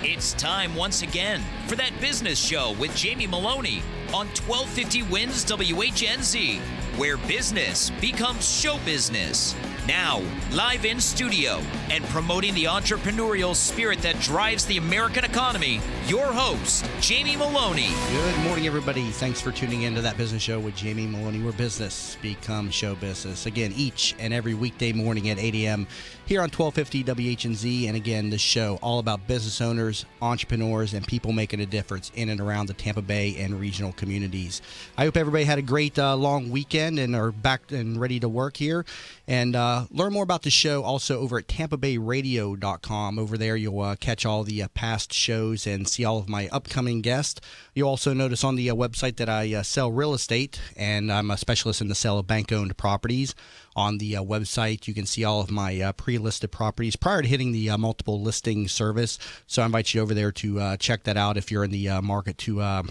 It's time once again for That Business Show with Jamie Meloni on 1250 Wins WHNZ, where business becomes show business. Now, live in studio and promoting the entrepreneurial spirit that drives the American economy, your host, Jamie Meloni. Good morning, everybody. Thanks for tuning in to That Business Show with Jamie Meloni, where business becomes show business. Again, each and every weekday morning at 8 a.m. here on 1250 WHNZ. And again, this show all about business owners, entrepreneurs, and people making a difference in and around the Tampa Bay and regional communities. I hope everybody had a great long weekend and are back and ready to work here. And learn more about the show also over at tampabayradio.com. Over there, you'll catch all the past shows and see all of my upcoming guests. You'll also notice on the website that I sell real estate, and I'm a specialist in the sale of bank-owned properties. On the website, you can see all of my pre-listed properties prior to hitting the multiple listing service. So I invite you over there to check that out if you're in the market to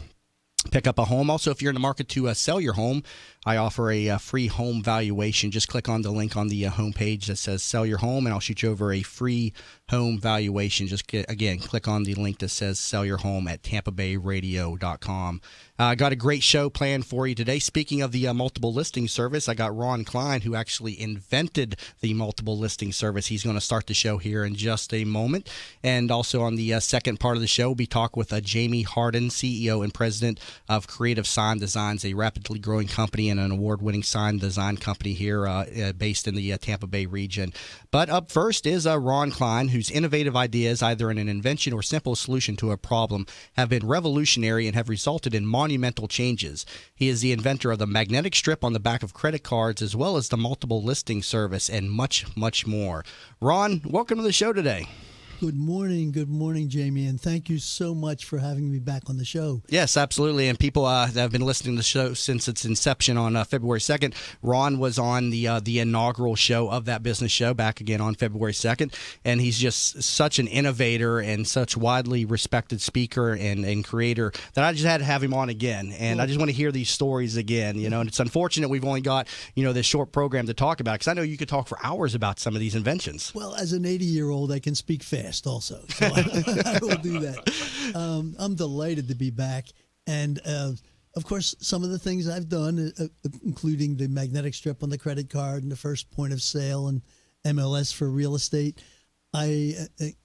pick up a home. Also, if you're in the market to sell your home, I offer a free home valuation. Just click on the link on the homepage that says sell your home, and I'll shoot you over a free home valuation. Just again, click on the link that says sell your home at tampabayradio.com. I got a great show planned for you today. Speaking of the multiple listing service, I got Ron Klein, who actually invented the multiple listing service. He's going to start the show here in just a moment. And also on the second part of the show, we'll be talking with Jamie Harden, CEO and president of Creative Sign Designs, a rapidly growing company and an award-winning sign design company here based in the Tampa Bay region. But up first is Ron Klein, whose innovative ideas, either in an invention or simple solution to a problem, have been revolutionary and have resulted in monumental changes. He is the inventor of the magnetic strip on the back of credit cards, as well as the multiple listing service, and much, much more. Ron, welcome to the show today. Good morning, Jamie, and thank you so much for having me back on the show. Yes, absolutely, and people that have been listening to the show since its inception on February 2nd, Ron was on the inaugural show of That Business Show back again on February 2nd, and he's just such an innovator and such widely respected speaker and creator that I just had to have him on again, and I just want to hear these stories again, and it's unfortunate we've only got, this short program to talk about, because I know you could talk for hours about some of these inventions. Well, as an 80-year-old, I can speak fast also, so I will do that. I'm delighted to be back, and of course, some of the things I've done, including the magnetic strip on the credit card and the first point of sale and MLS for real estate, I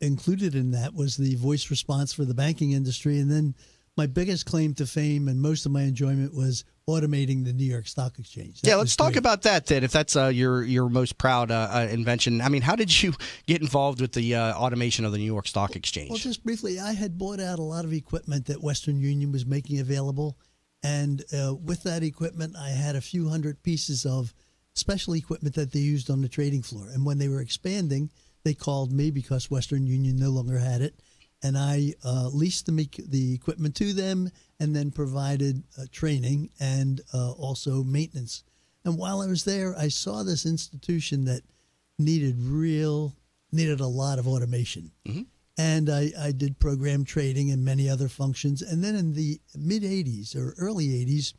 included in that was the voice response for the banking industry, and then my biggest claim to fame and most of my enjoyment was automating the New York Stock Exchange. Let's talk about that then, if that's your most proud invention. I mean, how did you get involved with the automation of the New York Stock Exchange? Well, just briefly, I had bought out a lot of equipment that Western Union was making available, and with that equipment, I had a few hundred pieces of special equipment that they used on the trading floor. And when they were expanding, they called me because Western Union no longer had it. And I leased the equipment to them and then provided training and also maintenance. And while I was there, I saw this institution that needed a lot of automation. Mm-hmm. And I did program trading and many other functions. And then in the mid-'80s or early '80s,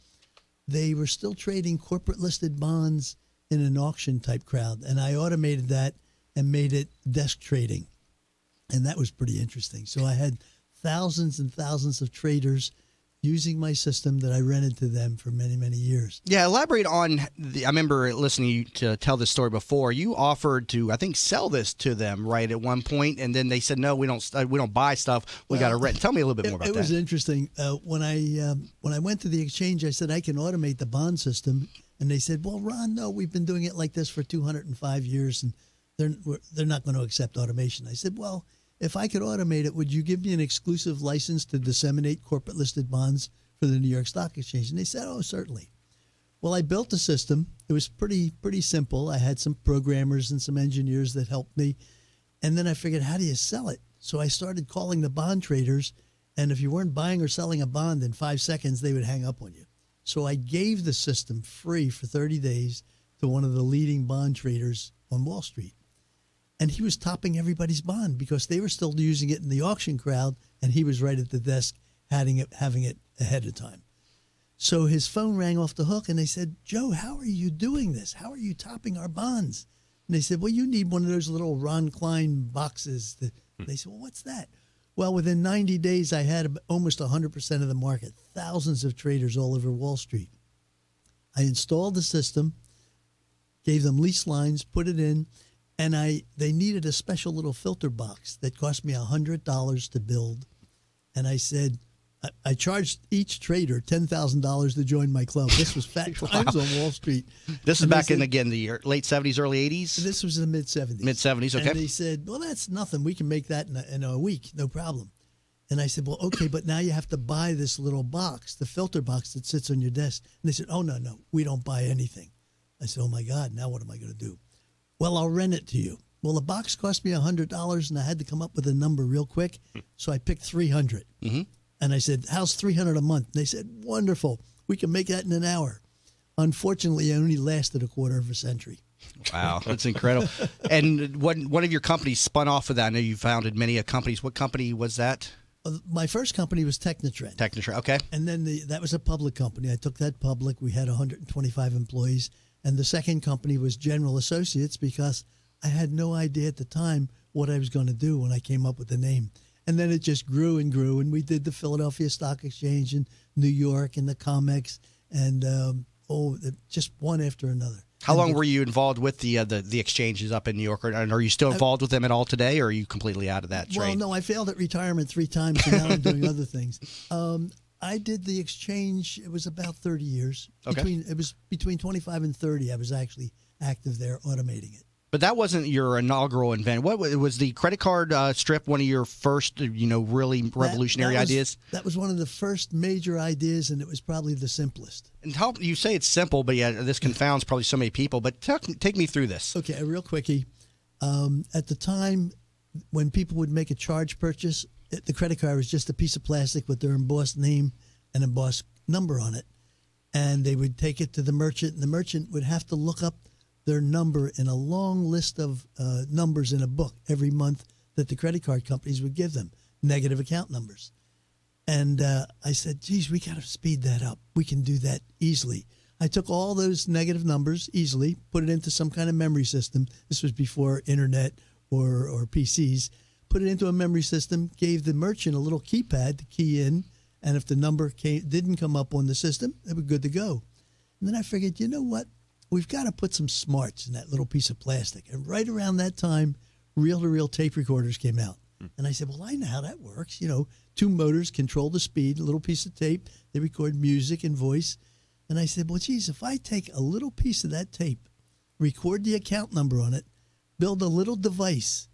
they were still trading corporate listed bonds in an auction type crowd. And I automated that and made it desk trading. And that was pretty interesting. So I had thousands and thousands of traders using my system that I rented to them for many, many years. Yeah, elaborate on I remember listening to you tell this story before. You offered to, I think, sell this to them right at one point, and then they said, no, we don't buy stuff. We got to rent. Tell me a little bit more about that. It was interesting. When I went to the exchange, I said, I can automate the bond system. And they said, well, Ron, no, we've been doing it like this for 205 years, and they're not going to accept automation. I said, well, if I could automate it, would you give me an exclusive license to disseminate corporate listed bonds for the New York Stock Exchange? And they said, oh, certainly. Well, I built a system. It was pretty simple. I had some programmers and some engineers that helped me. And then I figured, how do you sell it? So I started calling the bond traders. And if you weren't buying or selling a bond in 5 seconds, they would hang up on you. So I gave the system free for 30 days to one of the leading bond traders on Wall Street. And he was topping everybody's bond because they were still using it in the auction crowd, and he was right at the desk having it ahead of time. So his phone rang off the hook, and they said, Joe, how are you doing this? How are you topping our bonds? And they said, well, you need one of those little Ron Klein boxes. They said, well, what's that? Well, within 90 days, I had almost 100% of the market, thousands of traders all over Wall Street. I installed the system, gave them lease lines, put it in, and they needed a special little filter box that cost me $100 to build. And I said, I charged each trader $10,000 to join my club. This was fat times on Wall Street. This is back in, again, the late 70s, early 80s? This was in the mid-70s. Mid-70s, okay. And they said, well, that's nothing. We can make that in a week, no problem. And I said, well, okay, but now you have to buy this little box, the filter box that sits on your desk. And they said, oh, no, we don't buy anything. I said, oh, my God, now what am I going to do? Well, I'll rent it to you. Well, the box cost me $100, and I had to come up with a number real quick, so I picked $300. Mm-hmm. And I said, how's $300 a month? And they said, wonderful. We can make that in an hour. Unfortunately, it only lasted a quarter of a century. Wow, that's incredible. And one of your companies spun off of that. I know you founded many companies. What company was that? My first company was Technotrend. Technotrend, okay. And then that was a public company. I took that public. We had 125 employees. And the second company was General Associates because I had no idea at the time what I was going to do when I came up with the name. And then it just grew and grew. And we did the Philadelphia Stock Exchange and New York and the COMEX and just one after another. How long were you involved with the exchanges up in New York? And are you still involved with them at all today, or are you completely out of that trade? Well, no, I failed at retirement 3 times, and now I'm doing other things. I did the exchange. It was about 30 years. Okay. It was between 25 and 30. I was actually active there, automating it. But that wasn't your inaugural invention. What was the credit card strip? One of your first, really revolutionary ideas. That was one of the first major ideas, and it was probably the simplest. And how you say it's simple, but yeah, this confounds probably so many people. But take me through this. Okay, real quickie. At the time, when people would make a charge purchase, the credit card was just a piece of plastic with their embossed name and embossed number on it, and they would take it to the merchant, and the merchant would have to look up their number in a long list of numbers in a book every month that the credit card companies would give them, negative account numbers. And I said, geez, we got to speed that up. We can do that easily. I took all those negative numbers easily, put it into some kind of memory system. This was before internet or PCs. Put it into a memory system, gave the merchant a little keypad to key in, and if the number didn't come up on the system, they were good to go. And then I figured, you know what? We've got to put some smarts in that little piece of plastic. And right around that time, reel-to-reel tape recorders came out. And I said, well, I know how that works. 2 motors control the speed, a little piece of tape. They record music and voice. And I said, well, geez, if I take a little piece of that tape, record the account number on it, build a little device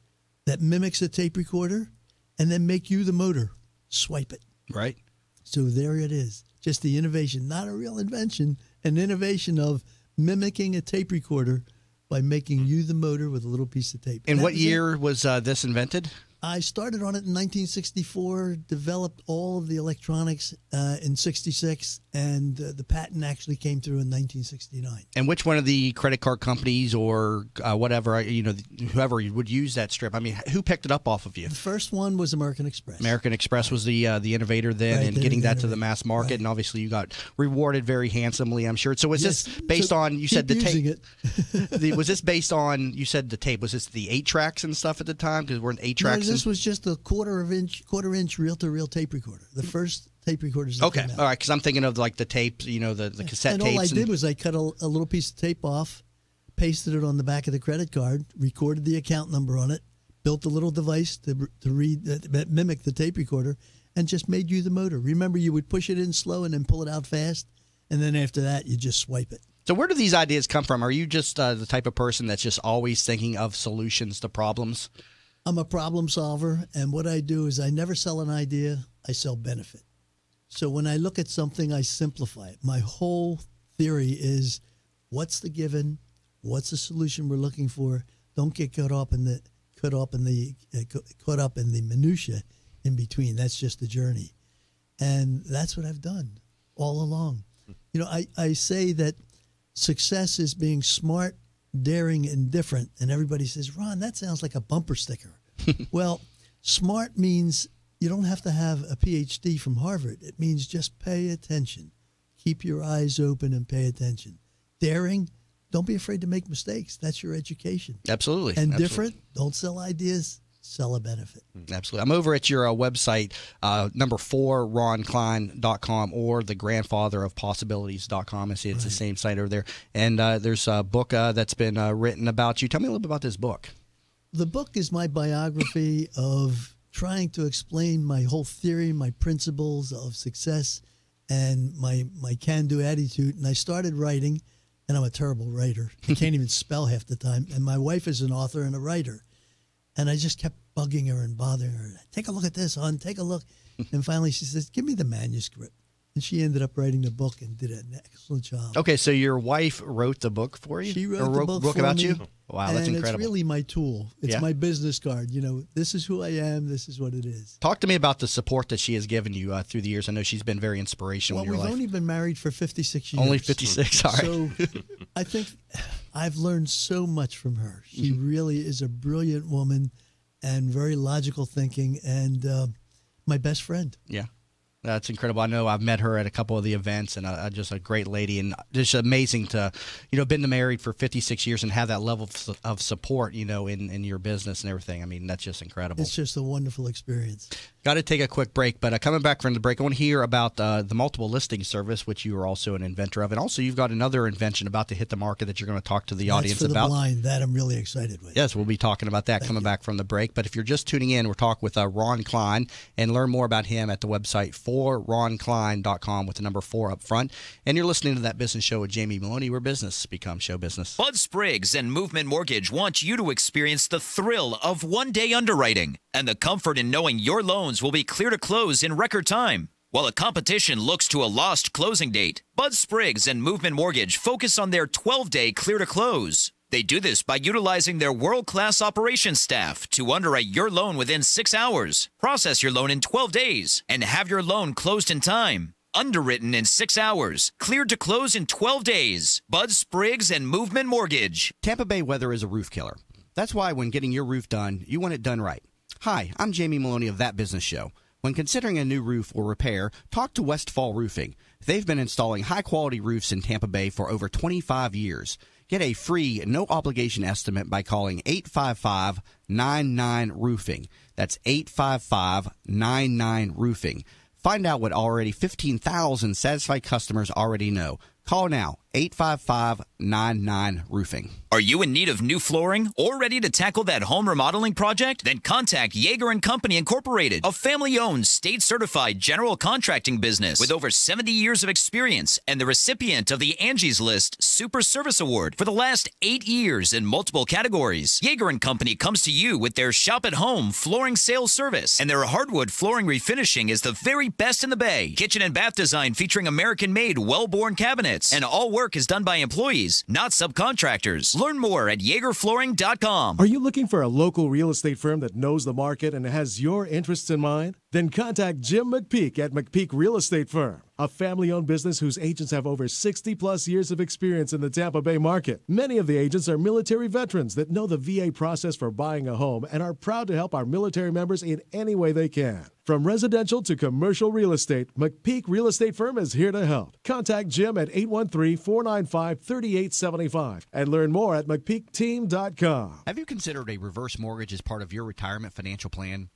that mimics a tape recorder, and then make you the motor, swipe it. Right. So there it is. Just the innovation, not a real invention, an innovation of mimicking a tape recorder by making you the motor with a little piece of tape. And what year was this invented? I started on it in 1964, developed all of the electronics in 66, and the patent actually came through in 1969. And which one of the credit card companies or whatever, whoever would use that strip? I mean, who picked it up off of you? The first one was American Express. American Express was the innovator then, and getting that to the mass market, and obviously you got rewarded very handsomely, I'm sure. So was this based on, you said the tape? Was this based on, you said the tape, was this the 8-tracks and stuff at the time? Because we're in 8-tracks. This was just a quarter inch reel-to-reel tape recorder. The first tape recorders that came out. All right, because I'm thinking of like the tapes, the cassette tapes. And all I did was I cut a little piece of tape off, pasted it on the back of the credit card, recorded the account number on it, built a little device to read that mimic the tape recorder, and just made you the motor. Remember, you would push it in slow and then pull it out fast, and then after that, you just swipe it. So where do these ideas come from? Are you just the type of person that's just always thinking of solutions to problems? I'm a problem solver, and what I do is I never sell an idea, I sell benefit. So when I look at something, I simplify it. My whole theory is what's the given, what's the solution we're looking for. Don't get caught up in the minutia in between. That's just the journey. And that's what I've done all along. I say that success is being smart, daring, and different. And everybody says, Ron, that sounds like a bumper sticker. Well, smart means you don't have to have a PhD from Harvard. It means just pay attention. Keep your eyes open and pay attention. Daring, don't be afraid to make mistakes. That's your education. Absolutely. And different, don't sell ideas, sell a benefit. Absolutely. I'm over at your website, number 4, ronklein.com, or the grandfather of possibilities.com. I see it's the same site over there. And there's a book that's been written about you. Tell me a little bit about this book. The book is my biography of trying to explain my whole theory, my principles of success, and my can-do attitude. And I started writing, and I'm a terrible writer. I can't even spell half the time. And my wife is an author and a writer. And I just kept bugging her and bothering her. Take a look at this, hon. Take a look. And finally she says, give me the manuscript. And she ended up writing the book and did an excellent job. Okay, so your wife wrote the book for you? She wrote the book for about me, you? Wow, that's incredible. And it's really my tool. It's my business card. You know, this is who I am. This is what it is. Talk to me about the support that she has given you through the years. I know she's been very inspirational in your life. Well, we've only been married for 56 years. Only 56, all right. So I think I've learned so much from her. She really is a brilliant woman and very logical thinking, and my best friend. Yeah. That's incredible. I know I've met her at a couple of the events, and just a great lady, and just amazing to, been married for 56 years and have that level of support, in your business and everything. I mean, that's just incredible. It's just a wonderful experience. Got to take a quick break, but coming back from the break, I want to hear about the multiple listing service, which you are also an inventor of, and also you've got another invention about to hit the market that you're going to talk to the audience about. That's for the blind. That I'm really excited with. Yes, we'll be talking about that coming back from the break. But if you're just tuning in, we're talking with Ron Klein, and learn more about him at the website ronklein.com with the number 4 up front. And you're listening to That Business Show with Jamie Meloni, where business becomes show business. Bud Spriggs and Movement Mortgage want you to experience the thrill of one-day underwriting and the comfort in knowing your loans will be clear to close in record time. While the competition looks to a lost closing date, Bud Spriggs and Movement Mortgage focus on their 12-day clear to close. They do this by utilizing their world-class operations staff to underwrite your loan within 6 hours, process your loan in 12 days, and have your loan closed in time. Underwritten in 6 hours, cleared to close in 12 days. Bud Spriggs and Movement Mortgage. Tampa Bay weather is a roof killer. That's why when getting your roof done, you want it done right. Hi, I'm Jamie Meloni of That Business Show. When considering a new roof or repair, talk to Westfall Roofing. They've been installing high-quality roofs in Tampa Bay for over 25 years. Get a free, no-obligation estimate by calling 855-99-ROOFING. That's 855-99-ROOFING. Find out what already 15,000 satisfied customers already know. Call now, 855-99-ROOFING. Are you in need of new flooring or ready to tackle that home remodeling project? Then contact Yeager & Company Incorporated, a family-owned, state-certified general contracting business with over 70 years of experience and the recipient of the Angie's List Super Service Award for the last 8 years in multiple categories. Yeager & Company comes to you with their shop-at-home flooring sales service, and their hardwood flooring refinishing is the very best in the Bay. Kitchen and bath design featuring American-made, well-born cabinets, and all work is done by employees, not subcontractors. Learn more at YeagerFlooring.com. Are you looking for a local real estate firm that knows the market and has your interests in mind? Then contact Jim McPeak at McPeak Real Estate Firm, a family-owned business whose agents have over 60-plus years of experience in the Tampa Bay market. Many of the agents are military veterans that know the VA process for buying a home and are proud to help our military members in any way they can. From residential to commercial real estate, McPeak Real Estate Firm is here to help. Contact Jim at 813-495-3875 and learn more at McPeakTeam.com. Have you considered a reverse mortgage as part of your retirement financial plan?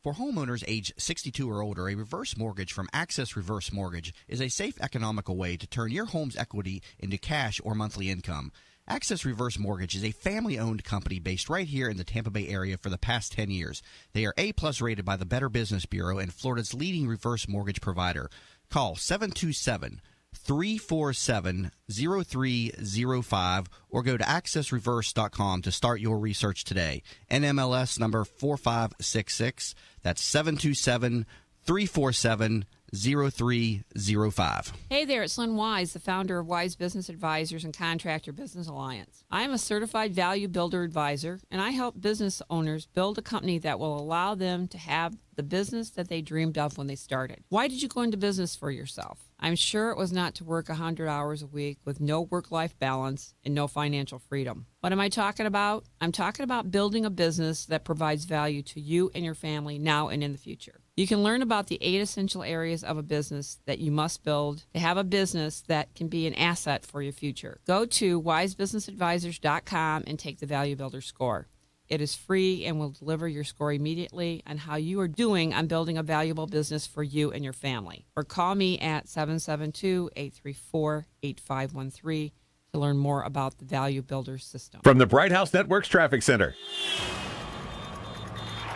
For homeowners age 62 or older, a reverse mortgage from Access Reverse Mortgage is a safe, economical way to turn your home's equity into cash or monthly income. Access Reverse Mortgage is a family-owned company based right here in the Tampa Bay area for the past 10 years. They are A-plus rated by the Better Business Bureau and Florida's leading reverse mortgage provider. Call 727-347-0305 or go to accessreverse.com to start your research today. NMLS number 4566. That's 727-347-0305. Hey there, it's Lynn Wise, the founder of Wise Business Advisors and Contractor Business Alliance. I am a certified value builder advisor, and I help business owners build a company that will allow them to have the business that they dreamed of when they started. Why did you go into business for yourself? I'm sure it was not to work 100 hours a week with no work-life balance and no financial freedom. What am I talking about? I'm talking about building a business that provides value to you and your family now and in the future. You can learn about the 8 essential areas of a business that you must build to have a business that can be an asset for your future. Go to wisebusinessadvisors.com and take the Value Builder score. It is free and will deliver your score immediately on how you are doing on building a valuable business for you and your family. Or call me at 772-834-8513 to learn more about the Value Builder system. From the Bright House Networks Traffic Center.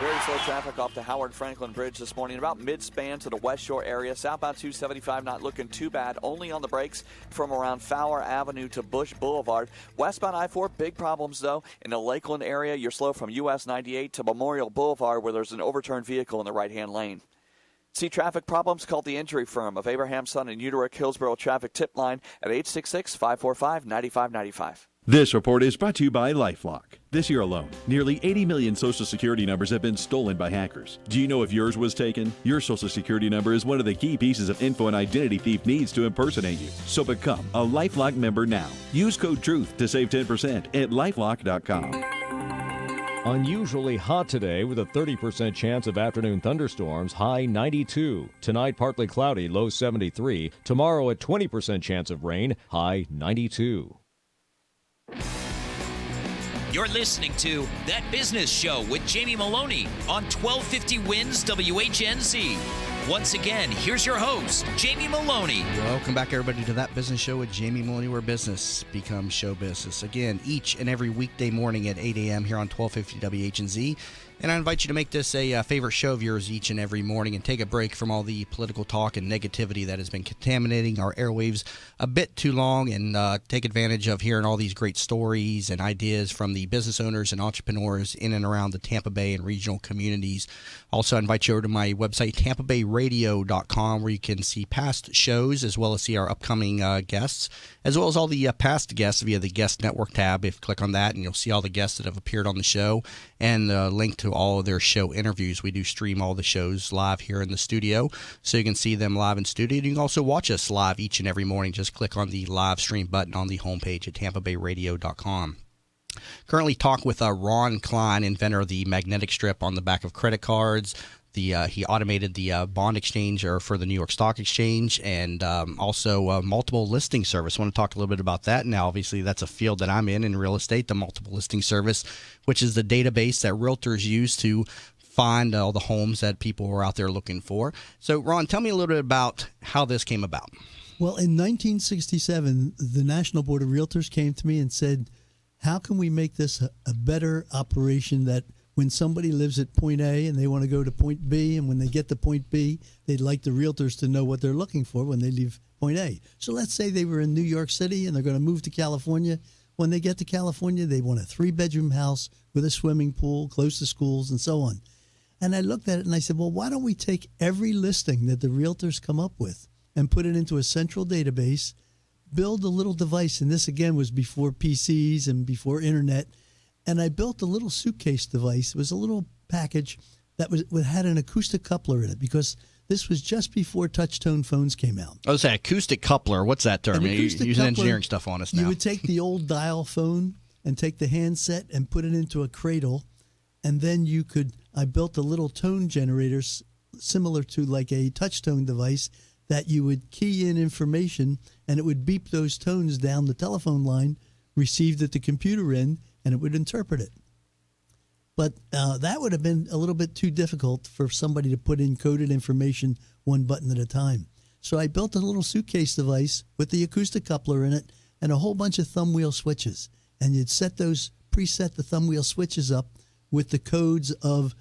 Very slow traffic off the Howard Franklin Bridge this morning, about mid-span to the West Shore area. Southbound 275 not looking too bad, only on the brakes from around Fowler Avenue to Bush Boulevard. Westbound I-4, big problems, though. In the Lakeland area, you're slow from US 98 to Memorial Boulevard, where there's an overturned vehicle in the right-hand lane. See traffic problems? Call the Injury Firm of Abraham Son and Utrecht Hillsborough Traffic Tip Line at 866-545-9595. This report is brought to you by LifeLock. This year alone, nearly 80 million Social Security numbers have been stolen by hackers. Do you know if yours was taken? Your Social Security number is one of the key pieces of info an identity thief needs to impersonate you. So become a LifeLock member now. Use code TRUTH to save 10% at LifeLock.com. Unusually hot today with a 30% chance of afternoon thunderstorms, high 92. Tonight, partly cloudy, low 73. Tomorrow, a 20% chance of rain, high 92. You're listening to That Business Show with Jamie Meloni on 1250 Wins WHNZ. Once again, here's your host, Jamie Meloni. Welcome back, everybody, to That Business Show with Jamie Meloni, where business becomes show business. Again, each and every weekday morning at 8 a.m. here on 1250 WHNZ. And I invite you to make this a favorite show of yours each and every morning and take a break from all the political talk and negativity that has been contaminating our airwaves a bit too long, and take advantage of hearing all these great stories and ideas from the business owners and entrepreneurs in and around the Tampa Bay and regional communities. Also, I invite you over to my website, tampabayradio.com, where you can see past shows as well as see our upcoming guests, as well as all the past guests via the Guest Network tab. If you click on that, and you'll see all the guests that have appeared on the show and link to all of their show interviews. We do stream all the shows live here in the studio, so you can see them live in studio. You can also watch us live each and every morning. Just click on the live stream button on the homepage at tampabayradio.com. Currently talk with Ron Klein, inventor of the magnetic strip on the back of credit cards. He automated the bond exchange for the New York Stock Exchange, and also multiple listing service. I want to talk a little bit about that. Now, obviously, that's a field that I'm in real estate, the multiple listing service, which is the database that realtors use to find all the homes that people are out there looking for. So, Ron, tell me a little bit about how this came about. Well, in 1967, the National Board of Realtors came to me and said, how can we make this a better operation that when somebody lives at point A and they want to go to point B, and when they get to point B, they'd like the realtors to know what they're looking for when they leave point A. So let's say they were in New York City and they're going to move to California. When they get to California, they want a 3-bedroom house with a swimming pool, close to schools, and so on. And I looked at it and I said, well, why don't we take every listing that the realtors come up with and put it into a central database, build a little device, and this, again, was before PCs and before Internet. And I built a little suitcase device. It was a little package that had an acoustic coupler in it, because this was just before touch-tone phones came out. I was saying acoustic coupler. What's that term? You're using engineering stuff on us now. You would take the old dial phone and take the handset and put it into a cradle, and then I built a little tone generator similar to like a touch-tone device that you would key in information, and it would beep those tones down the telephone line, received at the computer end, and it would interpret it. But that would have been a little bit too difficult for somebody to put in coded information one button at a time. So I built a little suitcase device with the acoustic coupler in it and a whole bunch of thumb wheel switches. And you'd preset the thumb wheel switches up with the codes of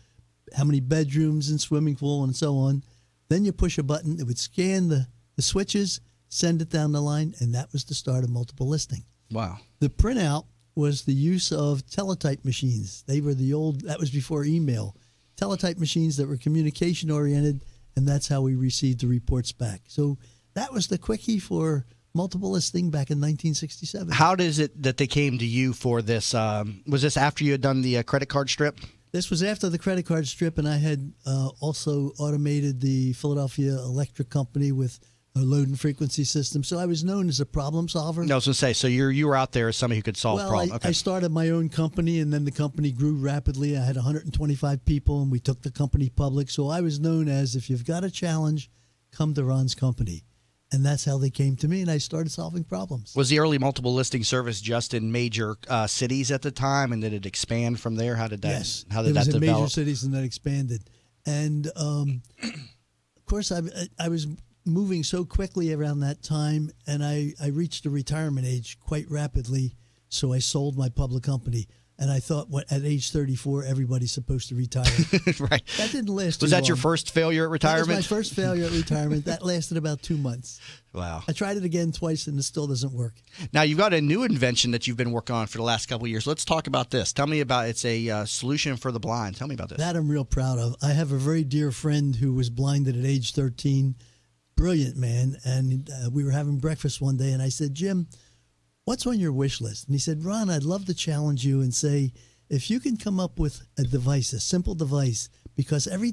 how many bedrooms and swimming pool and so on. Then you push a button, it would scan the switches, send it down the line, and that was the start of multiple listing. Wow. The printout was the use of teletype machines. They were that was before email, teletype machines that were communication oriented, and that's how we received the reports back. So that was the quickie for multiple listing back in 1967. How is it that they came to you for this? Was this after you had done the credit card strip? This was after the credit card strip, and I had also automated the Philadelphia Electric Company with a load and frequency system. So I was known as a problem solver. No, I was going to say, so you were out there as somebody who could solve problems. Okay. I started my own company, and then the company grew rapidly. I had 125 people, and we took the company public. So I was known as, if you've got a challenge, come to Ron's company. And that's how they came to me, and I started solving problems. Was the early multiple listing service just in major cities at the time, and did it expand from there? How did that? Yes, how did it was that in develop? major cities and then expanded. And of course, I was moving so quickly around that time, and I reached the retirement age quite rapidly. So I sold my public company. And I thought, at age 34, everybody's supposed to retire. Right. That didn't last too Was that long. your first failure at retirement? That was my first failure at retirement. That lasted about 2 months. Wow. I tried it again twice, and it still doesn't work. Now, you've got a new invention that you've been working on for the last couple of years. Let's talk about this. Tell me about It's a solution for the blind. Tell me about this. That I'm real proud of. I have a very dear friend who was blinded at age 13. Brilliant man. And we were having breakfast one day, and I said, Jim, what's on your wish list? And he said, Ron, I'd love to challenge you and say, if you can come up with a device, a simple device, because every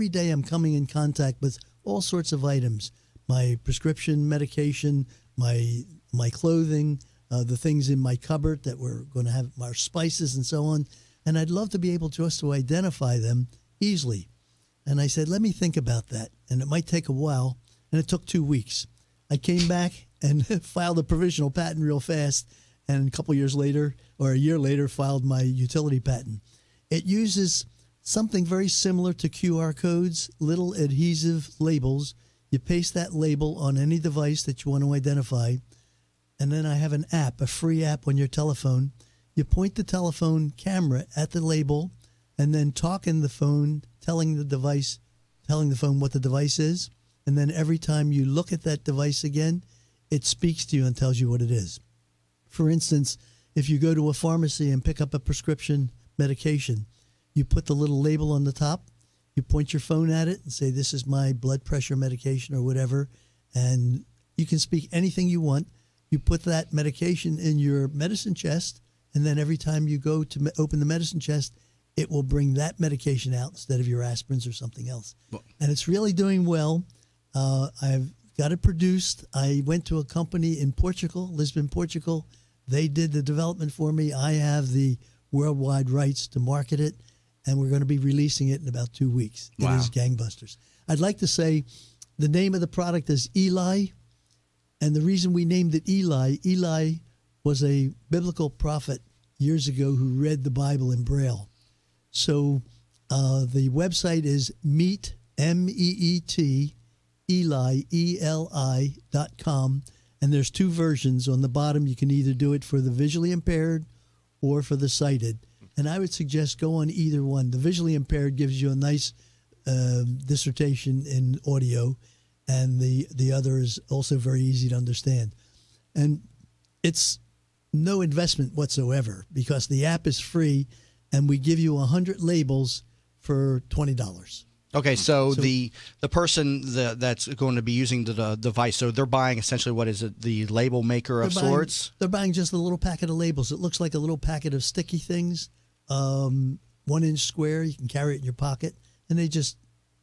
day I'm coming in contact with all sorts of items, my prescription medication, my clothing, the things in my cupboard that we're going to have, our spices and so on, and I'd love to be able just to identify them easily. And I said, let me think about that, and it might take a while, and it took 2 weeks. I came back and filed a provisional patent real fast, and a couple years later, or a year later, filed my utility patent. It uses something very similar to QR codes, little adhesive labels. You paste that label on any device that you want to identify, and then I have an app, a free app on your telephone. You point the telephone camera at the label, and then talk in the phone, telling the phone what the device is, and then every time you look at that device again, it speaks to you and tells you what it is. For instance, if you go to a pharmacy and pick up a prescription medication, you put the little label on the top, you point your phone at it and say, this is my blood pressure medication or whatever, and you can speak anything you want. You put that medication in your medicine chest, and then every time you go to open the medicine chest, it will bring that medication out instead of your aspirins or something else. And it's really doing well. I've got it produced. I went to a company in Portugal, Lisbon, Portugal. They did the development for me. I have the worldwide rights to market it, and we're going to be releasing it in about 2 weeks. Wow. It is gangbusters. I'd like to say the name of the product is Eli, and the reason we named it Eli was a biblical prophet years ago who read the Bible in Braille. So the website is Meet, MEET, Eli, ELI.com. And there's 2 versions. On the bottom, you can either do it for the visually impaired or for the sighted. And I would suggest go on either one. The visually impaired gives you a nice dissertation in audio, and the other is also very easy to understand. And it's no investment whatsoever because the app is free, and we give you 100 labels for $20. Okay, so the person that's going to be using the device, so they're buying essentially, what is it, the label maker of sorts? They're buying just a little packet of labels. It looks like a little packet of sticky things, 1 inch square. You can carry it in your pocket, and they just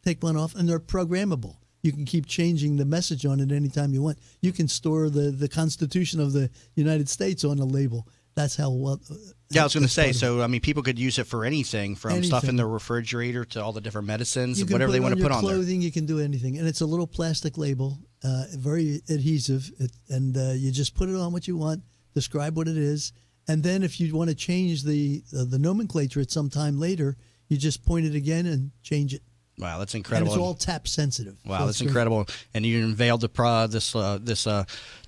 take one off, and they're programmable. You can keep changing the message on it anytime you want. You can store the Constitution of the United States on the label. That's how well. Yeah, I was going to say, so, I mean, people could use it for anything from stuff in Anything. their refrigerator to all the different medicines, You can whatever put they it want to put your on there. clothing, you can do anything. And it's a little plastic label, very adhesive. And you just put it on what you want, describe what it is. And then if you want to change the nomenclature at some time later, you just point it again and change it. Wow, that's incredible. And it's all tap sensitive. Wow, So that's it's great. incredible. And you unveiled this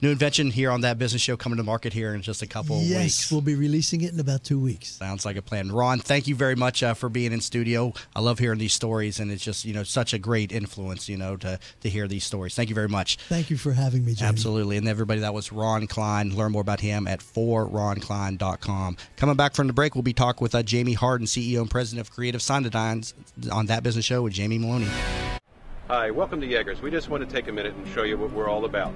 new invention here on That Business Show, coming to market here in just a couple of Yes, weeks. we'll be releasing it in about 2 weeks. Sounds like a plan. Ron, thank you very much for being in studio. I love hearing these stories, and it's just, such a great influence, to hear these stories. Thank you very much. Thank you for having me, Jamie. Absolutely. And everybody, that was Ron Klein. Learn more about him at forronklein.com. Coming back from the break, we'll be talking with Jamie Harden, CEO and President of Creative Signadigms, on That Business Show with Jamie Meloni. Hi, welcome to Yeager's. We just want to take a minute and show you what we're all about.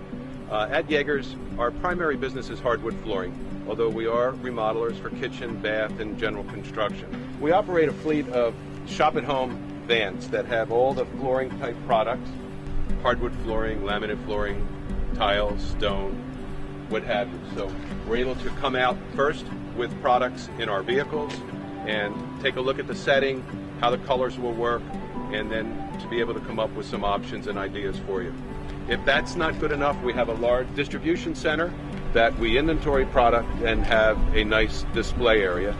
At Yeager's, our primary business is hardwood flooring, although we are remodelers for kitchen, bath, and general construction. We operate a fleet of shop-at-home vans that have all the flooring-type products, hardwood flooring, laminate flooring, tiles, stone, what have you. So we're able to come out first with products in our vehicles and take a look at the setting, how the colors will work, and then to be able to come up with some options and ideas for you. If that's not good enough, we have a large distribution center that we inventory product and have a nice display area.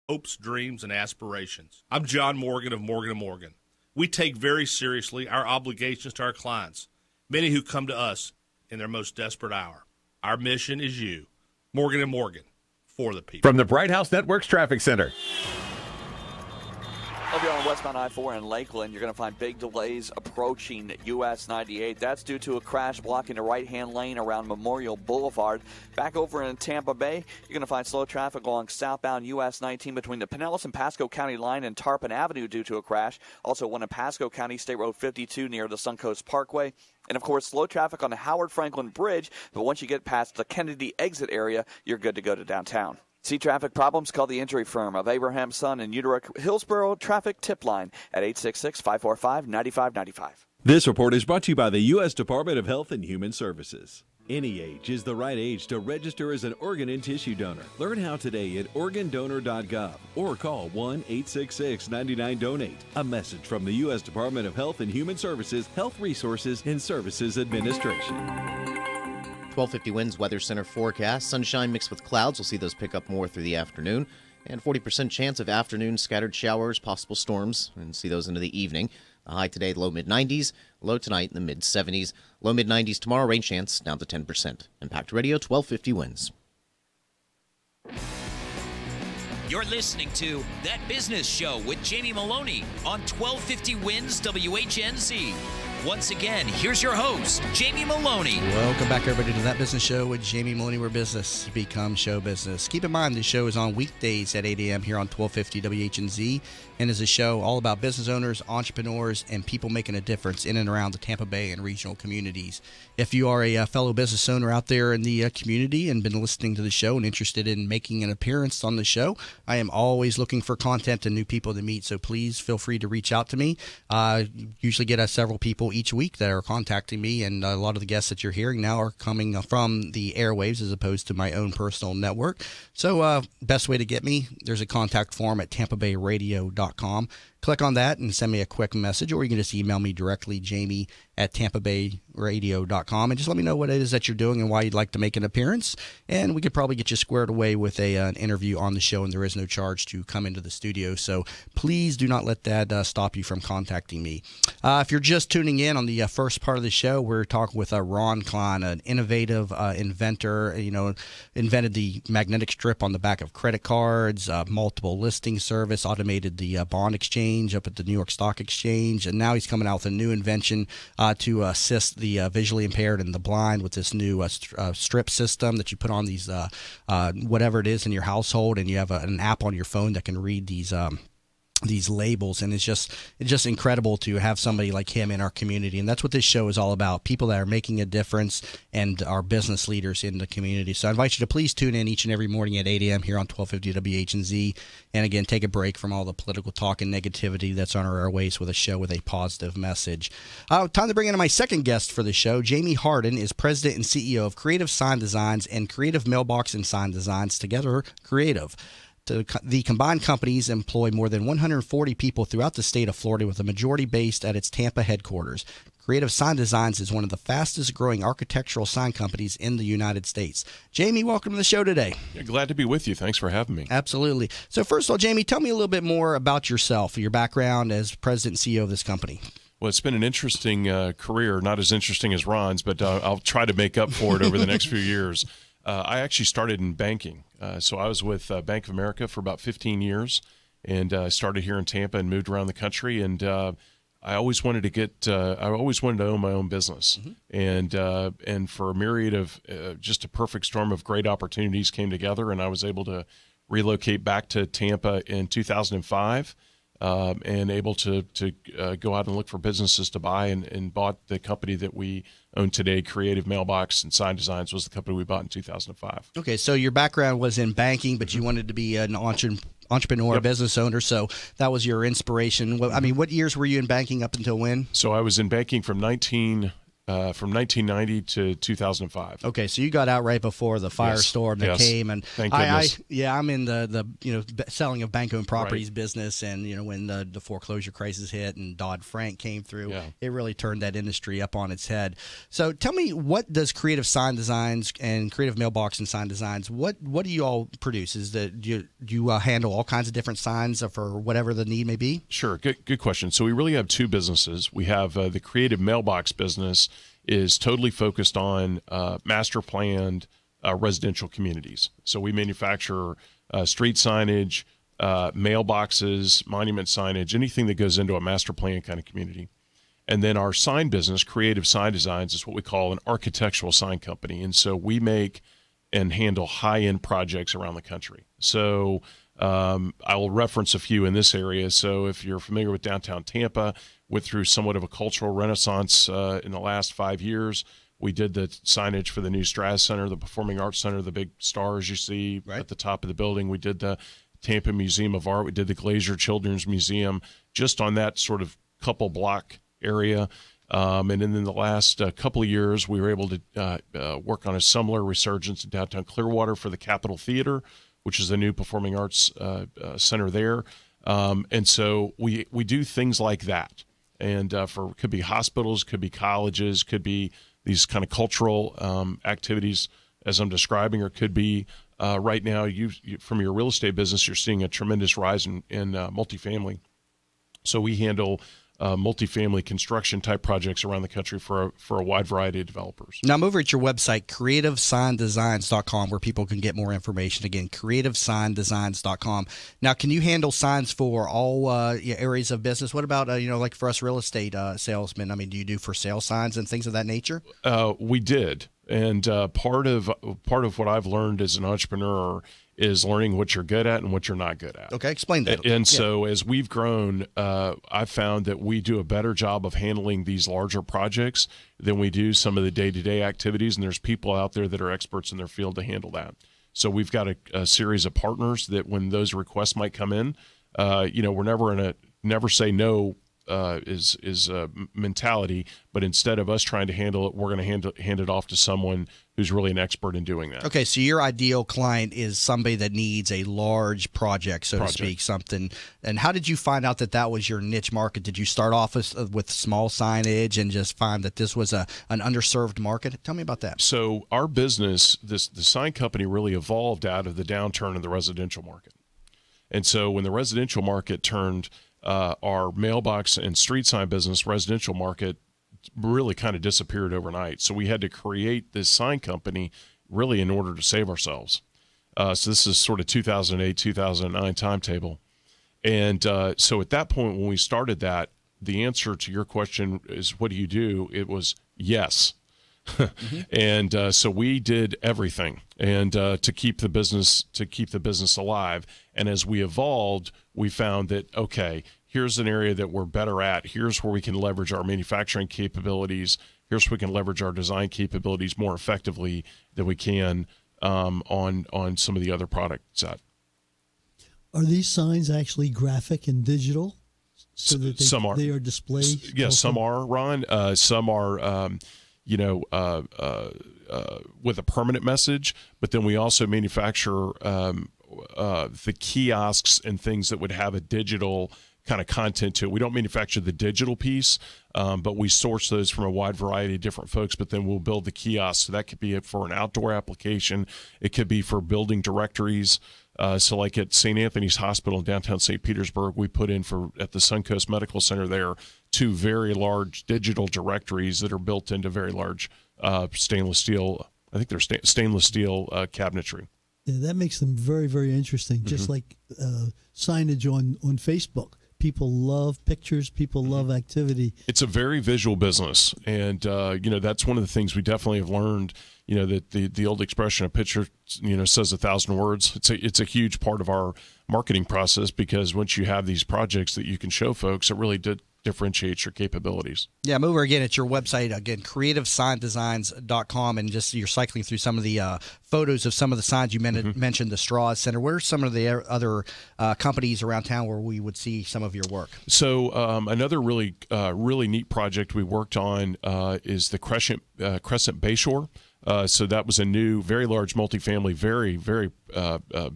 Hopes, dreams, and aspirations. I'm John Morgan of Morgan & Morgan. We take very seriously our obligations to our clients, many who come to us in their most desperate hour. Our mission is you. Morgan & Morgan, for the people. From the Bright House Networks Traffic Center. Over here on westbound I-4 in Lakeland, you're going to find big delays approaching US 98. That's due to a crash blocking the right-hand lane around Memorial Boulevard. Back over in Tampa Bay, you're going to find slow traffic along southbound US 19 between the Pinellas and Pasco County line and Tarpon Avenue due to a crash. Also, one in Pasco County, State Road 52 near the Suncoast Parkway. And, of course, slow traffic on the Howard Franklin Bridge. But once you get past the Kennedy exit area, you're good to go to downtown. See traffic problems? Call the injury firm of Abraham Son and Utica Hillsborough Traffic Tip Line at 866-545-9595. This report is brought to you by the U.S. Department of Health and Human Services. Any age is the right age to register as an organ and tissue donor. Learn how today at organdonor.gov or call 1-866-99-DONATE. A message from the U.S. Department of Health and Human Services, Health Resources and Services Administration. 1250 winds, Weather Center forecast. Sunshine mixed with clouds. We'll see those pick up more through the afternoon. And 40% chance of afternoon scattered showers, possible storms, and see those into the evening. The high today, low mid-90s. Low tonight in the mid-70s. Low mid-90s tomorrow, rain chance down to 10%. Impact Radio, 1250 winds. You're listening to That Business Show with Jamie Meloni on 1250 Wins WHNZ. Once again, here's your host, Jamie Meloni. Welcome back, everybody, to That Business Show with Jamie Meloni, where business becomes show business. Keep in mind, this show is on weekdays at 8 a.m. here on 1250 WHNZ, and is a show all about business owners, entrepreneurs, and people making a difference in and around the Tampa Bay and regional communities. If you are a fellow business owner out there in the community and been listening to the show and interested in making an appearance on the show, I am always looking for content and new people to meet, so please feel free to reach out to me. Usually get several people each week that are contacting me, and a lot of the guests that you're hearing now are coming from the airwaves as opposed to my own personal network. So best way to get me, there's a contact form at tampabayradio.com. Click on that and send me a quick message, or you can just email me directly, jamie@tampabayradio.com, and just let me know what it is that you're doing and why you'd like to make an appearance, and we could probably get you squared away with an interview on the show, and there is no charge to come into the studio, so please do not let that stop you from contacting me. If you're just tuning in on the first part of the show, we're talking with Ron Klein, an innovative inventor, invented the magnetic strip on the back of credit cards, multiple listing service, automated the bond exchange up at the New York Stock Exchange, and now he's coming out with a new invention to assist the visually impaired and the blind with this new strip system that you put on these whatever it is in your household, and you have an app on your phone that can read these labels, and it's just incredible to have somebody like him in our community, and that's what this show is all about, people that are making a difference and are business leaders in the community. So I invite you to please tune in each and every morning at 8 a.m. here on 1250 WHNZ, and again, take a break from all the political talk and negativity that's on our airways with a show with a positive message. Time to bring in my second guest for the show. Jamie Harden is president and CEO of Creative Sign Designs and Creative Mailbox and Sign Designs, together Creative. The combined companies employ more than 140 people throughout the state of Florida, with a majority based at its Tampa headquarters. Creative Sign Designs is one of the fastest growing architectural sign companies in the United States. Jamie, welcome to the show today. Yeah, glad to be with you. Thanks for having me. Absolutely. So first of all, Jamie, tell me a little bit more about yourself, your background as president and CEO of this company. Well, it's been an interesting career, not as interesting as Ron's, but I'll try to make up for it over the next few years. I actually started in banking. So I was with Bank of America for about 15 years, and started here in Tampa and moved around the country. And I always wanted to own my own business. And for a myriad of just a perfect storm of great opportunities came together, and I was able to relocate back to Tampa in 2005. And able to go out and look for businesses to buy, and bought the company that we own today. Creative Mailbox and Sign Designs was the company we bought in 2005. Okay, so your background was in banking, but you wanted to be an entrepreneur, business owner, so that was your inspiration. I mean, what years were you in banking up until when? So I was in banking from 1990 to 2005. Okay, so you got out right before the firestorm that came, and thank goodness. I'm in the selling of bank-owned properties business, and when the foreclosure crisis hit and Dodd-Frank came through, it really turned that industry up on its head. So tell me, what does Creative Sign Designs and Creative Mailbox and Sign Designs, what do you all produce? Do you handle all kinds of different signs for whatever the need may be? Sure, good question. So we really have two businesses. We have the Creative Mailbox business is totally focused on master planned residential communities. So we manufacture street signage, mailboxes, monument signage, anything that goes into a master plan kind of community. And then our sign business, Creative Sign Designs, is what we call an architectural sign company. And so we make and handle high-end projects around the country. So I will reference a few in this area. So if you're familiar with downtown Tampa, went through somewhat of a cultural renaissance in the last 5 years. We did the signage for the new Straz Center, the Performing Arts Center, the big stars you see at the top of the building. We did the Tampa Museum of Art. We did the Glazier Children's Museum, just on that sort of couple block area. And then in the last couple of years, we were able to work on a similar resurgence in downtown Clearwater for the Capitol Theater, which is the new Performing Arts Center there. And so we do things like that. And could be hospitals, could be colleges, could be these kind of cultural activities as I'm describing, or could be right now, you from your real estate business, you're seeing a tremendous rise in multifamily. So we handle multifamily construction type projects around the country for a wide variety of developers. Now I'm over at your website, creativesigndesigns.com, where people can get more information. Again, creativesigndesigns.com. Now, can you handle signs for all areas of business? What about like for us real estate salesmen? I mean, do you do for sale signs and things of that nature? We did, and part of what I've learned as an entrepreneur is learning what you're good at and what you're not good at. Okay, explain that. And so as we've grown, I've found that we do a better job of handling these larger projects than we do some of the day-to-day activities, and there's people out there that are experts in their field to handle that. So we've got a series of partners that when those requests might come in, we're never in a never say no is a mentality, but instead of us trying to handle it, we're going to hand it off to someone who's really an expert in doing that. Okay, so your ideal client is somebody that needs a large project, to speak, something. And how did you find out that was your niche market? Did you start off with small signage and just find that this was an underserved market? Tell me about that. So our business, the sign company, really evolved out of the downturn in the residential market. And so when the residential market turned, our mailbox and street sign business, residential market, really kind of disappeared overnight. So we had to create this sign company really in order to save ourselves. So this is sort of 2008, 2009 timetable. And so at that point, when we started that, the answer to your question is, what do you do? It was yes. And so we did everything, and to keep the business alive. And as we evolved, we found that, okay, here's an area that we're better at. Here's where we can leverage our manufacturing capabilities. Here's where we can leverage our design capabilities more effectively than we can on some of the other product set. Are these signs actually graphic and digital? So that some are. They are displayed? Yes, some are, Ron. Some are, with a permanent message, but then we also manufacture the kiosks and things that would have a digital kind of content to it. We don't manufacture the digital piece, but we source those from a wide variety of different folks, but then we'll build the kiosks. So that could be for an outdoor application. It could be for building directories. So like at St. Anthony's Hospital in downtown St. Petersburg, we put in at the Suncoast Medical Center there 2 very large digital directories that are built into very large stainless steel, I think they're stainless steel cabinetry. Yeah, that makes them very, very interesting. Just like signage on Facebook. People love pictures. People love activity. It's a very visual business, and that's one of the things we definitely have learned. That the old expression, a picture says 1,000 words. It's a huge part of our marketing process, because once you have these projects that you can show folks, it really differentiates your capabilities. Yeah, I'm over again at your website, again, creativesigndesigns.com, and just you're cycling through some of the photos of some of the signs you mentioned, the Straws Center. Where are some of the other companies around town where we would see some of your work? So another really neat project we worked on is the Crescent Bayshore. So that was a new, very large multifamily, very, very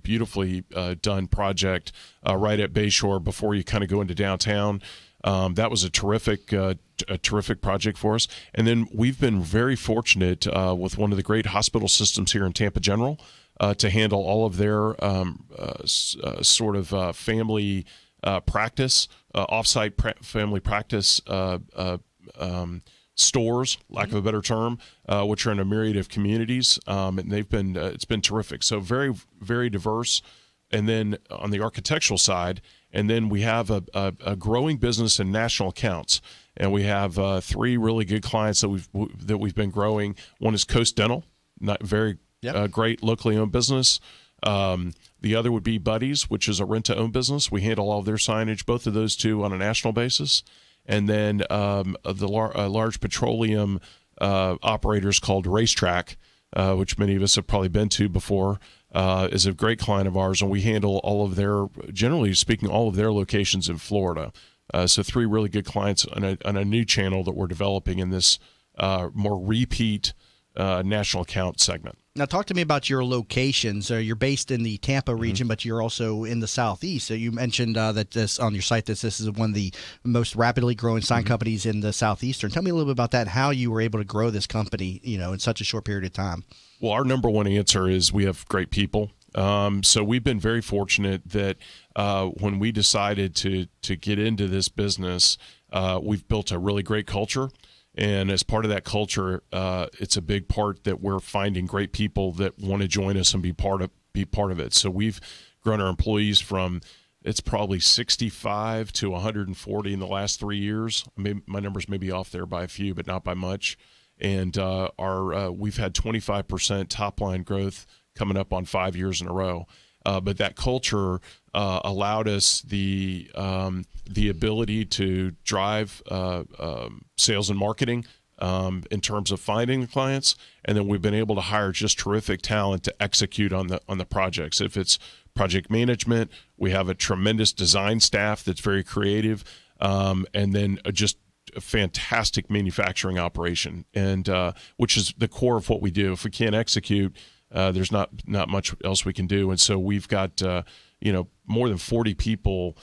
beautifully done project right at Bayshore before you kind of go into downtown. That was a terrific project for us. And then we've been very fortunate with one of the great hospital systems here in Tampa General to handle all of their sort of family practice, offsite family practice stores, lack of a better term, which are in a myriad of communities, and they've been it's been terrific. So very, very diverse. And then on the architectural side, and then we have a growing business in national accounts, and we have 3 really good clients that we've been growing. One is Coast Dental, not very great locally owned business. The other would be Buddies, which is a rent-to-own business. We handle all of their signage, both of those two on a national basis. And then large petroleum operators called Racetrack, which many of us have probably been to before, is a great client of ours, and we handle all of their, generally speaking, all of their locations in Florida. So 3 really good clients on a new channel that we're developing in this more repeat national account segment. Now, talk to me about your locations. You're based in the Tampa region, but you're also in the Southeast. So you mentioned that this on your site that this is one of the most rapidly growing sign companies in the Southeastern. Tell me a little bit about that, how you were able to grow this company, in such a short period of time. Well, our number one answer is we have great people. So we've been very fortunate that when we decided to get into this business, we've built a really great culture. And as part of that culture, it's a big part that we're finding great people that want to join us and be part of it. So we've grown our employees from, it's probably 65 to 140 in the last 3 years. My numbers may be off there by a few, but not by much. And we've had 25% top line growth coming up on 5 years in a row. But that culture allowed us the ability to drive sales and marketing in terms of finding the clients, and then we've been able to hire just terrific talent to execute on the projects. If it's project management, we have a tremendous design staff that's very creative, and then just a fantastic manufacturing operation, and which is the core of what we do. If we can't execute, there's not much else we can do. And so we've got more than 40 people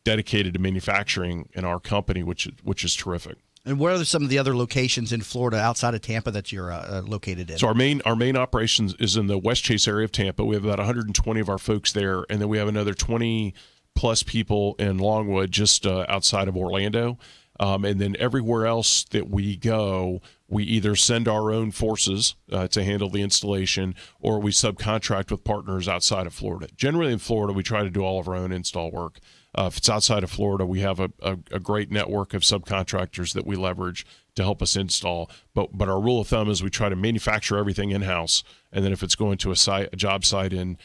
dedicated to manufacturing in our company, which is terrific. And where are some of the other locations in Florida outside of Tampa that you're located in? So our main operations is in the West Chase area of Tampa. We have about 120 of our folks there, and then we have another 20 plus people in Longwood, just outside of Orlando. And then everywhere else that we go, we either send our own forces to handle the installation, or we subcontract with partners outside of Florida. Generally in Florida, we try to do all of our own install work. If it's outside of Florida, we have a great network of subcontractors that we leverage to help us install. But our rule of thumb is we try to manufacture everything in-house, and then if it's going to a job site in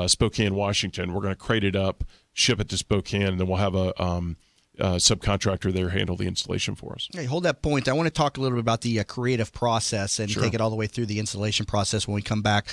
Spokane, Washington, we're going to crate it up, ship it to Spokane, and then we'll have a subcontractor there handle the installation for us. Hey, hold that point. I want to talk a little bit about the creative process and take it all the way through the installation process when we come back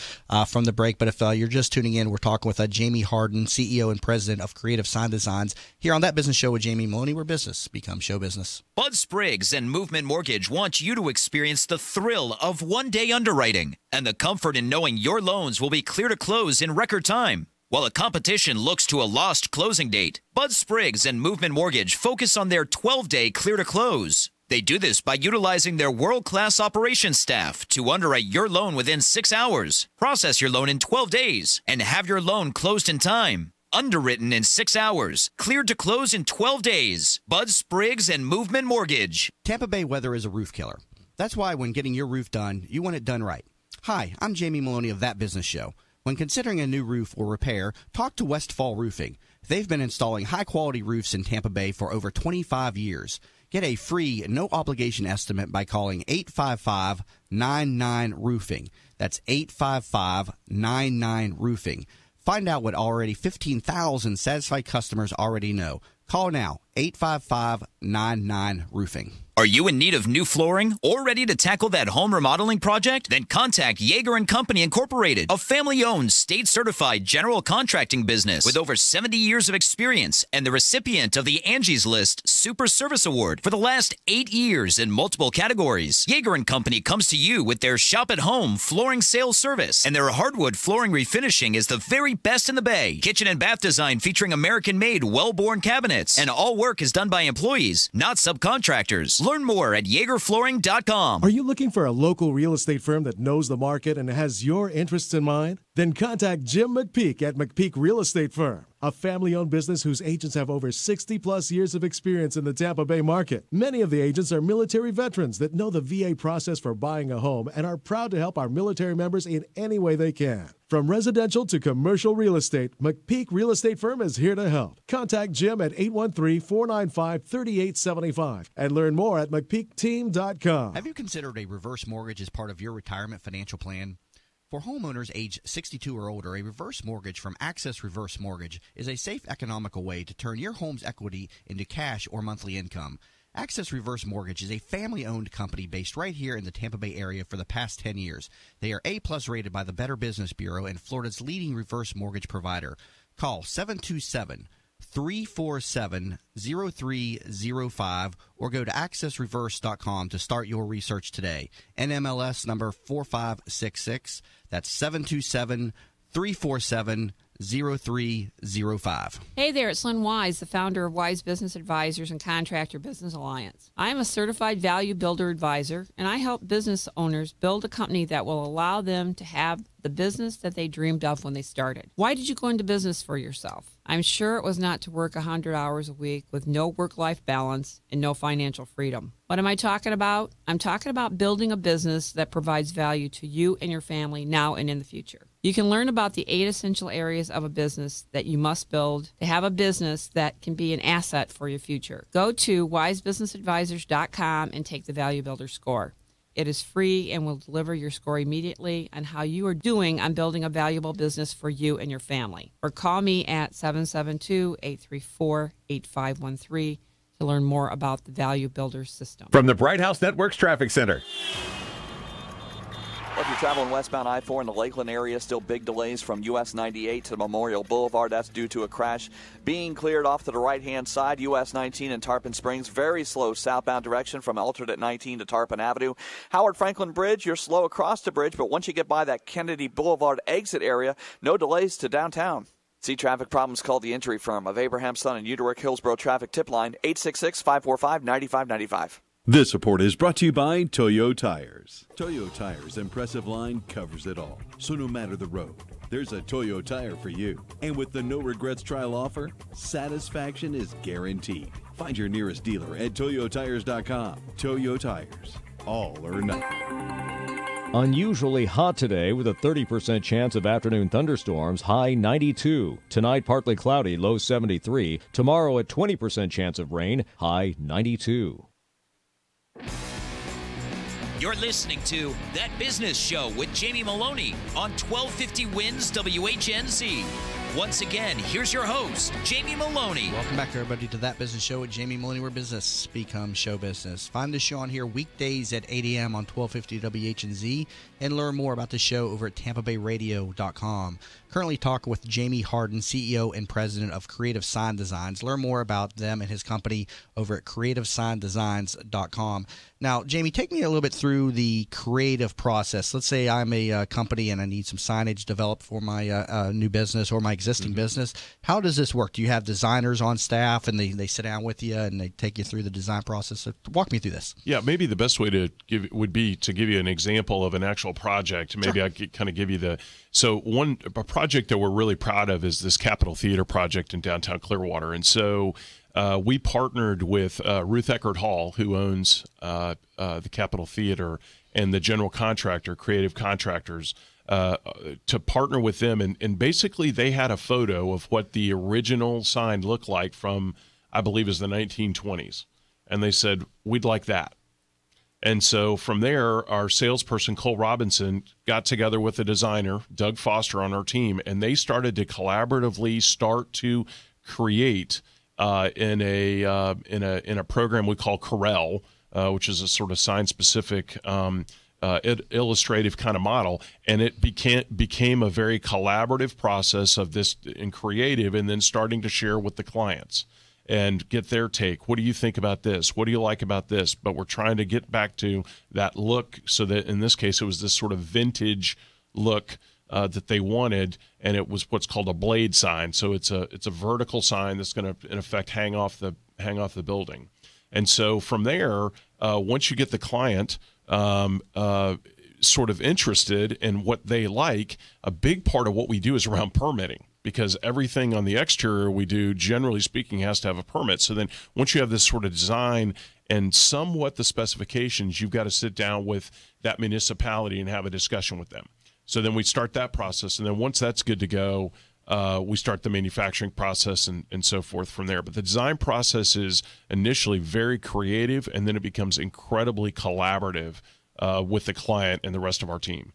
from the break. But if you're just tuning in, we're talking with Jamie Harden, CEO and President of Creative Sign Designs, here on That Business Show with Jamie Meloni, where business becomes show business. Bud Spriggs and Movement Mortgage want you to experience the thrill of one-day underwriting and the comfort in knowing your loans will be clear to close in record time. While the competition looks to a lost closing date, Bud Spriggs and Movement Mortgage focus on their 12-day clear to close. They do this by utilizing their world-class operations staff to underwrite your loan within 6 hours, process your loan in 12 days, and have your loan closed in time. Underwritten in 6 hours, cleared to close in 12 days. Bud Spriggs and Movement Mortgage. Tampa Bay weather is a roof killer. That's why when getting your roof done, you want it done right. Hi, I'm Jamie Meloni of That Business Show. When considering a new roof or repair, talk to Westfall Roofing. They've been installing high-quality roofs in Tampa Bay for over 25 years. Get a free, no-obligation estimate by calling 855-99-ROOFING. That's 855-99-ROOFING. Find out what already 15,000 satisfied customers already know. Call now, 855-99-ROOFING. Are you in need of new flooring or ready to tackle that home remodeling project? Then contact Yeager & Company Incorporated, a family-owned, state-certified general contracting business with over 70 years of experience and the recipient of the Angie's List Super Service Award for the last 8 years in multiple categories. Yeager & Company comes to you with their shop-at-home flooring sales service, and their hardwood flooring refinishing is the very best in the Bay. Kitchen and bath design featuring American-made, well-born cabinets, and all work is done by employees, not subcontractors. Learn more at YeagerFlooring.com. Are you looking for a local real estate firm that knows the market and has your interests in mind? Then contact Jim McPeak at McPeak Real Estate Firm, a family-owned business whose agents have over 60-plus years of experience in the Tampa Bay market. Many of the agents are military veterans that know the VA process for buying a home and are proud to help our military members in any way they can. From residential to commercial real estate, McPeak Real Estate Firm is here to help. Contact Jim at 813-495-3875 and learn more at McPeakTeam.com. Have you considered a reverse mortgage as part of your retirement financial plan? For homeowners age 62 or older, a reverse mortgage from Access Reverse Mortgage is a safe, economical way to turn your home's equity into cash or monthly income. Access Reverse Mortgage is a family-owned company based right here in the Tampa Bay area for the past 10 years. They are A-plus rated by the Better Business Bureau and Florida's leading reverse mortgage provider. Call 727-347-0305 or go to accessreverse.com to start your research today. NMLS number 4566. That's 727-347-0305. Hey there, it's Lynn Wise, the founder of Wise Business Advisors and Contractor Business Alliance. I am a certified value builder advisor, and I help business owners build a company that will allow them to have the business that they dreamed of when they started. Why did you go into business for yourself? I'm sure it was not to work 100 hours a week with no work-life balance and no financial freedom. What am I talking about? I'm talking about building a business that provides value to you and your family now and in the future. You can learn about the 8 essential areas of a business that you must build to have a business that can be an asset for your future. Go to wisebusinessadvisors.com and take the Value Builder score. It is free and will deliver your score immediately on how you are doing on building a valuable business for you and your family. Or call me at 772-834-8513 to learn more about the Value Builder system. From the Bright House Networks Traffic Center. Well, if you're traveling westbound I-4 in the Lakeland area, still big delays from US 98 to Memorial Boulevard. That's due to a crash being cleared off to the right-hand side. US 19 in Tarpon Springs, very slow southbound direction from alternate 19 to Tarpon Avenue. Howard Franklin Bridge, you're slow across the bridge, but once you get by that Kennedy Boulevard exit area, no delays to downtown. See traffic problems, call the Injury Firm of Abraham Son and Uterick Hillsborough Traffic Tip Line, 866-545-9595. This report is brought to you by Toyo Tires. Toyo Tires' impressive line covers it all. So no matter the road, there's a Toyo Tire for you. And with the no regrets trial offer, satisfaction is guaranteed. Find your nearest dealer at toyotires.com. Toyo Tires, all or nothing. Unusually hot today with a 30% chance of afternoon thunderstorms, high 92. Tonight, partly cloudy, low 73. Tomorrow, a 20% chance of rain, high 92. You're listening to That Business Show with Jamie Meloni on 1250 Wins WHNZ. Once again, here's your host, Jamie Meloni. Welcome back, everybody, to That Business Show with Jamie Meloni, where business becomes show business. Find the show on here weekdays at 8 a.m. on 1250 WHNZ and learn more about the show over at TampaBayRadio.com. Currently talking with Jamie Harden, CEO and President of Creative Sign Designs. Learn more about them and his company over at CreativeSignDesigns.com. Now, Jamie, take me a little bit through the creative process. Let's say I'm a company and I need some signage developed for my new business or my existing business. How does this work? Do you have designers on staff and they sit down with you and they take you through the design process? So walk me through this. Yeah, maybe the best way to give would be to give you an example of an actual project. Maybe I could kind of give you a project that we're really proud of is this Capitol Theater project in downtown Clearwater. And so we partnered with Ruth Eckerd Hall, who owns the Capitol Theater, and the general contractor, creative contractors, to partner with them. And basically they had a photo of what the original sign looked like from, I believe, is the 1920s. And they said, we'd like that. And so from there, our salesperson, Cole Robinson, got together with the designer, Doug Foster, on our team, and they started to collaboratively start to create in a program we call Corel, which is a sort of sign-specific illustrative kind of model, and it became a very collaborative process of this in creative, and then starting to share with the clients and get their take. What do you think about this? What do you like about this? But we're trying to get back to that look, so that in this case it was this sort of vintage look that they wanted, and it was what's called a blade sign. So it's a vertical sign that's going to in effect hang off the building. And so from there, once you get the client sort of interested in what they like, a big part of what we do is around permitting, because everything on the exterior we do, generally speaking, has to have a permit. So then once you have this sort of design and somewhat the specifications, you've got to sit down with that municipality and have a discussion with them. So then we start that process, and then once that's good to go, we start the manufacturing process and so forth from there. But the design process is initially very creative, and then it becomes incredibly collaborative with the client and the rest of our team.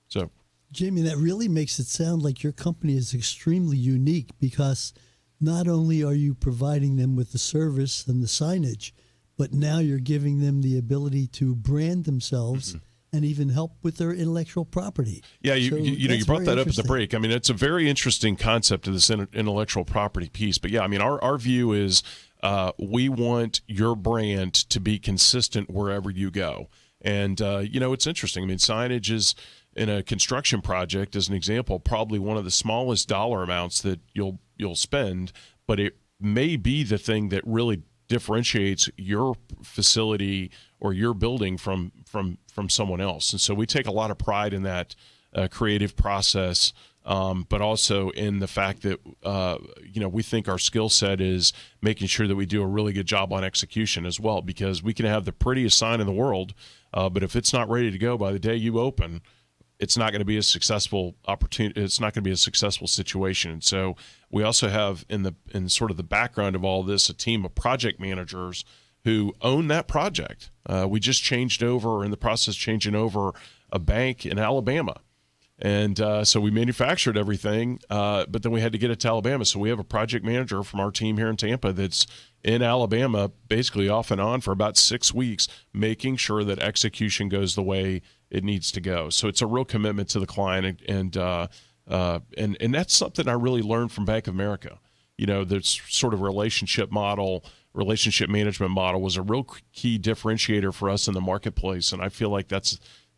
So, Jamie, that really makes it sound like your company is extremely unique, because not only are you providing them with the service and the signage, but now you're giving them the ability to brand themselves and even help with their intellectual property. Yeah, you brought that up at the break. I mean, it's a very interesting concept of this intellectual property piece. But yeah, I mean, our view is we want your brand to be consistent wherever you go. And, it's interesting. I mean, signage is, in a construction project, as an example, probably one of the smallest dollar amounts that you'll spend, but it may be the thing that really differentiates your facility or your building from someone else. And so we take a lot of pride in that creative process, but also in the fact that we think our skill set is making sure that we do a really good job on execution as well, because we can have the prettiest sign in the world, but if it's not ready to go by the day you open, it's not going to be a successful opportunity. It's not going to be a successful situation. And so we also have in sort of the background of all this, a team of project managers who own that project. We just changed over, in the process changing over, a bank in Alabama. And so we manufactured everything, but then we had to get it to Alabama. So we have a project manager from our team here in Tampa that's in Alabama, basically off and on for about 6 weeks, making sure that execution goes the way it needs to go. So it's a real commitment to the client, and that's something I really learned from Bank of America. This sort of relationship management model was a real key differentiator for us in the marketplace, and I feel like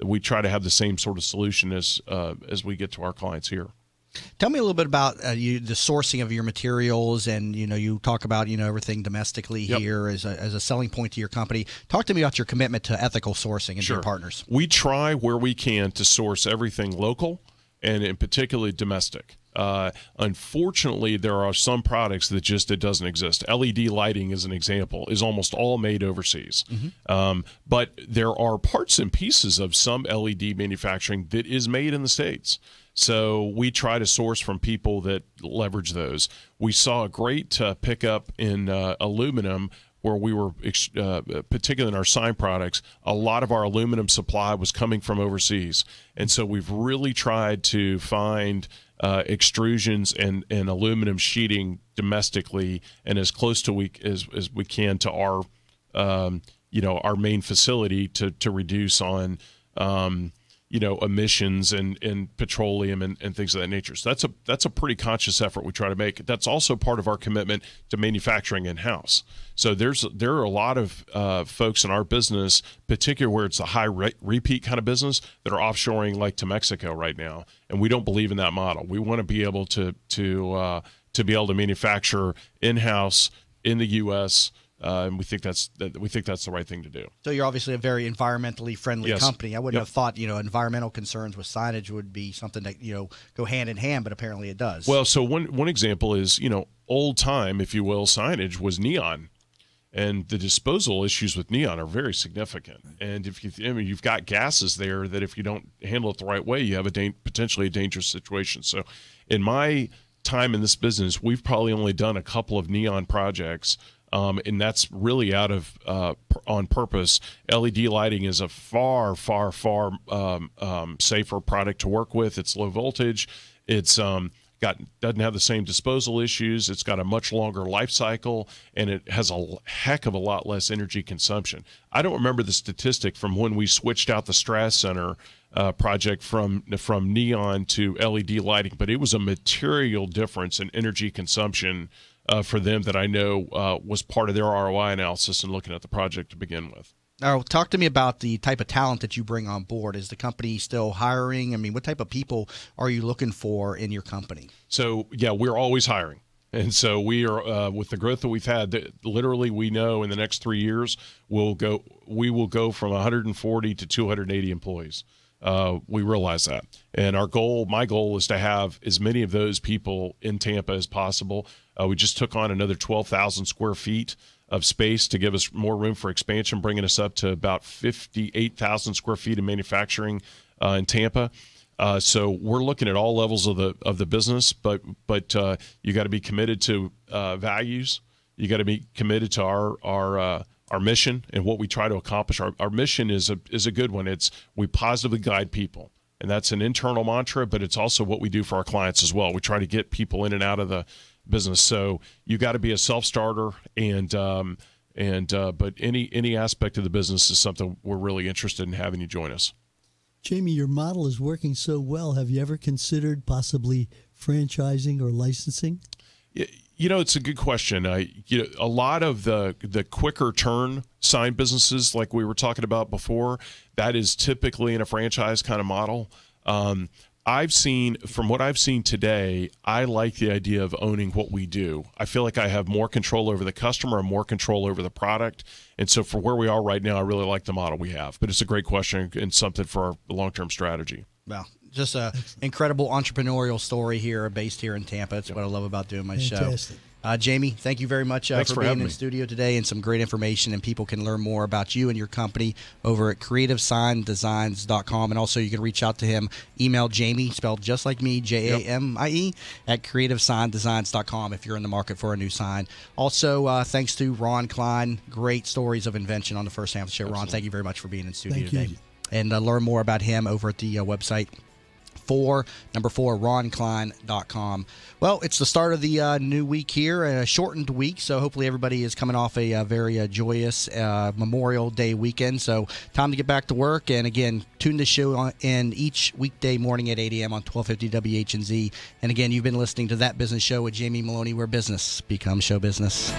we try to have the same sort of solution as we get to our clients here. Tell me a little bit about the sourcing of your materials, and you talk about everything domestically here as a selling point to your company. Talk to me about your commitment to ethical sourcing and your partners. We try where we can to source everything local, and in particular domestic. Unfortunately, there are some products that it doesn't exist. LED lighting, as an example, is almost all made overseas. But there are parts and pieces of some LED manufacturing that is made in the States. So we try to source from people that leverage those. We saw a great pickup in aluminum, where we were, particularly in our sign products, a lot of our aluminum supply was coming from overseas. And so we've really tried to find extrusions and aluminum sheeting domestically, and as close to as we can to our our main facility to reduce on emissions and petroleum and things of that nature. So that's a pretty conscious effort we try to make. That's also part of our commitment to manufacturing in-house. So there are a lot of folks in our business, particularly where it's a high repeat kind of business, that are offshoring, like to Mexico right now, and we don't believe in that model. We want to be able to be able to manufacture in-house in the U.S. And we think that's the right thing to do. So you're obviously a very environmentally friendly company. I wouldn't have thought environmental concerns with signage would be something that go hand in hand, but apparently it does. Well, so one example is old time, if you will, signage was neon, And the disposal issues with neon are very significant. And if you've got gases there that if you don't handle it the right way, you have potentially a dangerous situation. So in my time in this business, we've probably only done a couple of neon projects, and that's really out of on purpose. LED lighting is a far safer product to work with. It's low voltage. It's doesn't have the same disposal issues. It's got a much longer life cycle, and it has a heck of a lot less energy consumption. I don't remember the statistic from when we switched out the Strass Center project from neon to LED lighting, but it was a material difference in energy consumption for them that I know was part of their ROI analysis and looking at the project to begin with. Now, talk to me about the type of talent that you bring on board. Is the company still hiring? I mean, what type of people are you looking for in your company? So, yeah, we're always hiring. And so we are, with the growth that we've had, literally we know in the next 3 years we will go from 140 to 280 employees. We realize that. And my goal is to have as many of those people in Tampa as possible. We just took on another 12,000 square feet of space to give us more room for expansion, bringing us up to about 58,000 square feet of manufacturing in Tampa. So we're looking at all levels of the business, but you got to be committed to values. You got to be committed to our mission and what we try to accomplish. Our mission is a good one. We positively guide people, and that's an internal mantra, but it's also what we do for our clients as well. We try to get people in and out of the business. So you got to be a self-starter, but any aspect of the business is something we're really interested in having you join us. Jamie, your model is working so well. Have you ever considered possibly franchising or licensing? It's a good question. A lot of the quicker turn sign businesses, like we were talking about before, that is typically in a franchise kind of model. From what I've seen today, I like the idea of owning what we do. I feel like I have more control over the customer and more control over the product. And so for where we are right now, I really like the model we have. But it's a great question and something for our long-term strategy. Well, just an incredible entrepreneurial story here based here in Tampa. That's what I love about doing my show. Jamie, thank you very much for being in the studio today and some great information. And people can learn more about you and your company over at creativesigndesigns.com. And also you can reach out to him. Email Jamie, spelled just like me, Jamie, at creativesigndesigns.com if you're in the market for a new sign. Also, thanks to Ron Klein. Great stories of invention on the first half of the show. Ron, thank you very much for being in the studio today. And learn more about him over at the website. 4 ronklein.com. Well, it's the start of the new week here, a shortened week, so hopefully everybody is coming off a very joyous Memorial Day weekend. So time to get back to work. And again, tune the show in each weekday morning at 8 a.m. on 1250 WHNZ. And again, you've been listening to That Business Show with Jamie Meloni, where business becomes show business.